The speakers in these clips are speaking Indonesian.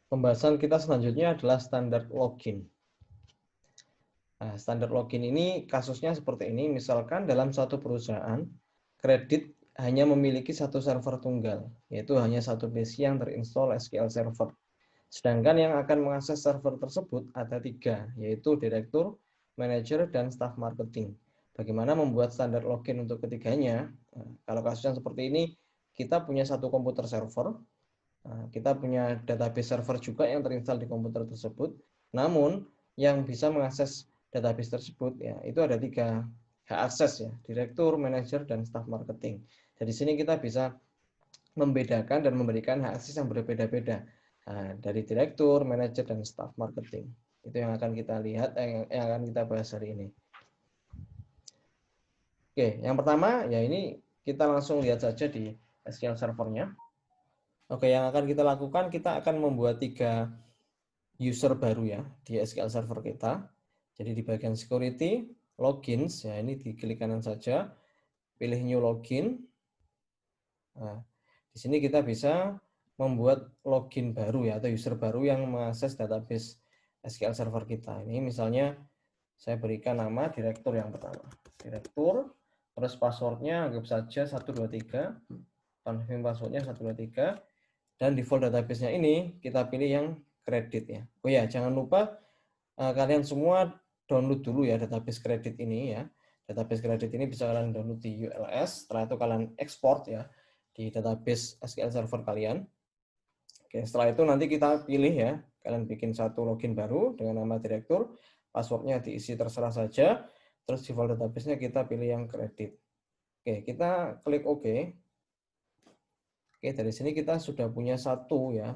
Pembahasan kita selanjutnya adalah standar login. Nah, standar login ini kasusnya seperti ini. Misalkan dalam satu perusahaan, kredit hanya memiliki satu server tunggal, yaitu hanya satu PC yang terinstall SQL Server. Sedangkan yang akan mengakses server tersebut ada 3, yaitu direktur, manajer, dan staff marketing. Bagaimana membuat standar login untuk ketiganya? Nah, kalau kasusnya seperti ini, kita punya satu komputer server, kita punya database server juga yang terinstall di komputer tersebut. Namun yang bisa mengakses database tersebut ya itu ada 3 hak akses ya, direktur, manajer, dan staff marketing. Dari sini kita bisa membedakan dan memberikan hak akses yang berbeda-beda dari direktur, manajer, dan staff marketing. Itu yang akan kita lihat, yang akan kita bahas hari ini. Oke, yang pertama ya ini kita langsung lihat saja di SQL servernya. Oke, yang akan kita lakukan, kita akan membuat 3 user baru ya di SQL Server kita. Jadi di bagian security, logins, ya ini diklik kanan saja, pilih new login. Nah, di sini kita bisa membuat login baru ya, atau user baru yang mengakses database SQL Server kita. Ini misalnya saya berikan nama direktur yang pertama. Direktur, terus passwordnya anggap saja 123, confirm passwordnya 123, dan default database-nya ini kita pilih yang kredit ya. Oh ya, jangan lupa kalian semua download dulu ya database kredit ini ya. Database kredit ini bisa kalian download di ULS, setelah itu kalian ekspor ya di database SQL Server kalian. Oke, setelah itu nanti kita pilih ya, kalian bikin satu login baru dengan nama direktur, passwordnya diisi terserah saja, terus default database-nya kita pilih yang kredit. Oke, kita klik OK. Oke, dari sini kita sudah punya satu ya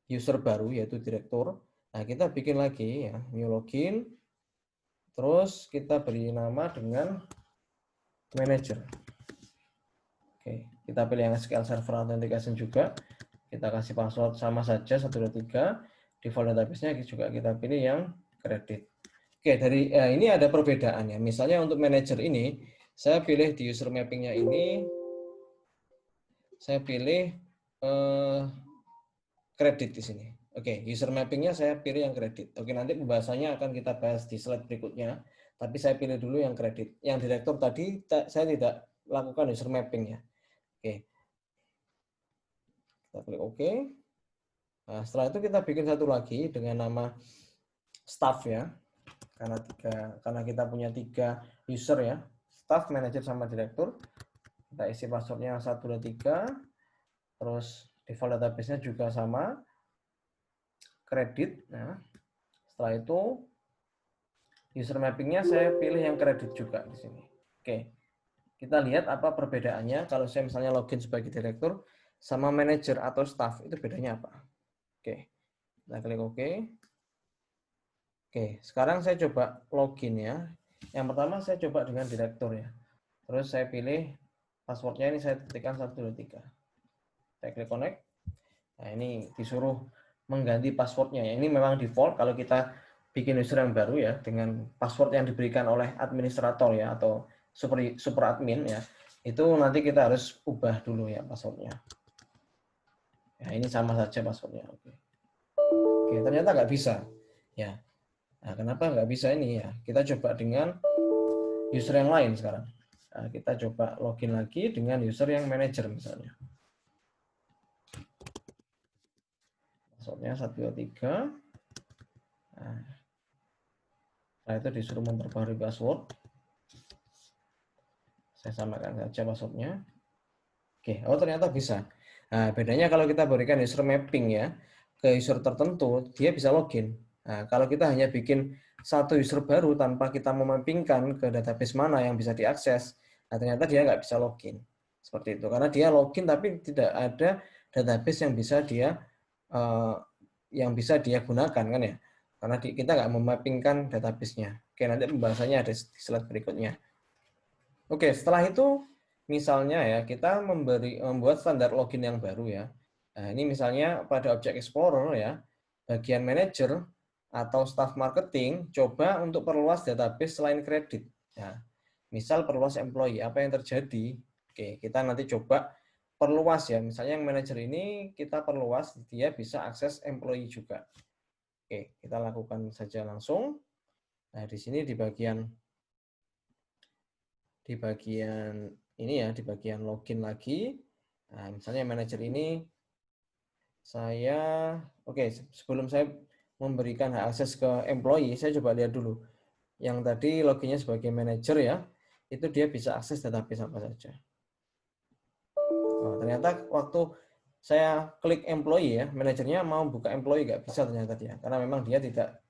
user baru yaitu direktur. Nah, kita bikin lagi ya, new login. Terus kita beri nama dengan manager. Oke, kita pilih yang SQL Server Authentication juga. Kita kasih password sama saja 123. Default database-nya juga kita pilih yang kredit. Oke, dari ini ada perbedaan ya. Misalnya untuk manager ini, saya pilih di user mapping-nya ini, saya pilih kredit di sini. Oke, user mapping-nya saya pilih yang kredit. Oke, nanti pembahasannya akan kita bahas di slide berikutnya. Tapi saya pilih dulu yang kredit. Yang direktur tadi saya tidak lakukan user mapping ya. Oke, kita klik OK. Nah, setelah itu kita bikin satu lagi dengan nama staff ya. Karena kita punya 3 user ya, staff, manager, sama direktur. Kita isi passwordnya 123. Terus default database-nya juga sama, kredit. Nah, setelah itu user mapping-nya saya pilih yang kredit juga di sini. Oke, kita lihat apa perbedaannya kalau saya misalnya login sebagai direktur sama manajer atau staff, itu bedanya apa. Oke, kita klik OK. Oke, sekarang saya coba login ya. Yang pertama saya coba dengan direktur ya. Terus saya pilih passwordnya ini saya ketikkan 123. Saya klik connect. Nah, ini disuruh mengganti passwordnya ya. Ini memang default kalau kita bikin user yang baru ya dengan password yang diberikan oleh administrator ya atau super admin ya. Itu nanti kita harus ubah dulu ya passwordnya. Ya, ini sama saja passwordnya. Oke. Oke, ternyata nggak bisa. Ya. Nah, kenapa nggak bisa ini ya? Kita coba dengan user yang lain sekarang. Nah, kita coba login lagi dengan user yang manager misalnya. Passwordnya 123. Nah, setelah itu disuruh memperbarui password. Saya samakan saja passwordnya. Oke, oh ternyata bisa. Nah, bedanya kalau kita berikan user mapping ya ke user tertentu, dia bisa login. Nah, kalau kita hanya bikin satu user baru tanpa kita memappingkan ke database mana yang bisa diakses, nah ternyata dia nggak bisa login. Seperti itu. Karena dia login tapi tidak ada database yang bisa dia gunakan kan ya. Karena kita nggak memappingkan database-nya. Oke, nanti pembahasannya ada di slide berikutnya. Oke, setelah itu misalnya ya kita membuat standar login yang baru ya. Nah, ini misalnya pada Object Explorer ya, bagian manager atau staff marketing coba untuk perluas database selain kredit. Nah, misal perluas employee, apa yang terjadi? Oke, kita nanti coba perluas ya. Misalnya yang manajer ini kita perluas, dia bisa akses employee juga. Oke, kita lakukan saja langsung. Nah, di sini di bagian ini ya, di bagian login lagi. Nah, misalnya manajer ini sebelum saya memberikan hak akses ke employee, saya coba lihat dulu. Yang tadi loginnya sebagai manajer ya, itu dia bisa akses database apa saja. Oh, ternyata waktu saya klik employee ya, manajernya mau buka employee nggak bisa ternyata dia, karena memang dia tidak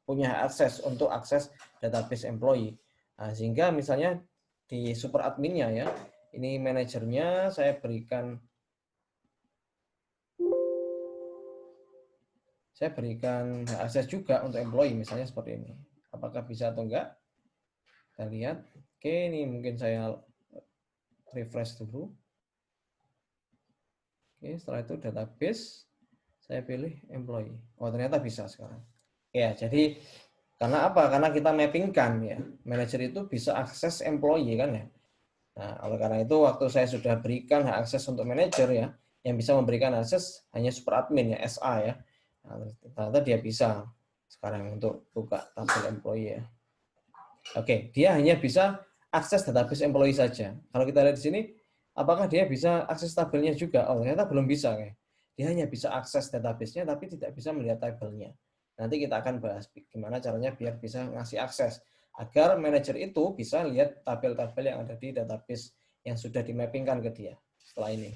punya akses untuk akses database employee. Nah, sehingga misalnya di super adminnya ya, ini manajernya saya berikan akses juga untuk employee, misalnya seperti ini. Apakah bisa atau enggak? Kita lihat. Oke, ini mungkin saya refresh dulu. Oke, setelah itu database, saya pilih employee. Oh, ternyata bisa sekarang. Ya, jadi karena apa? Karena kita mappingkan ya. Manajer itu bisa akses employee kan ya. Nah, oleh karena itu waktu saya sudah berikan hak akses untuk manajer ya, yang bisa memberikan akses hanya super admin ya, SA ya. Nah, ternyata dia bisa sekarang untuk buka tabel employee ya. Oke, dia hanya bisa akses database employee saja. Kalau kita lihat di sini, apakah dia bisa akses tabelnya juga? Oh, ternyata belum bisa. Dia hanya bisa akses database-nya, tapi tidak bisa melihat tabelnya. Nanti kita akan bahas gimana caranya biar bisa ngasih akses. Agar manajer itu bisa lihat tabel-tabel yang ada di database yang sudah dimappingkan ke dia setelah ini.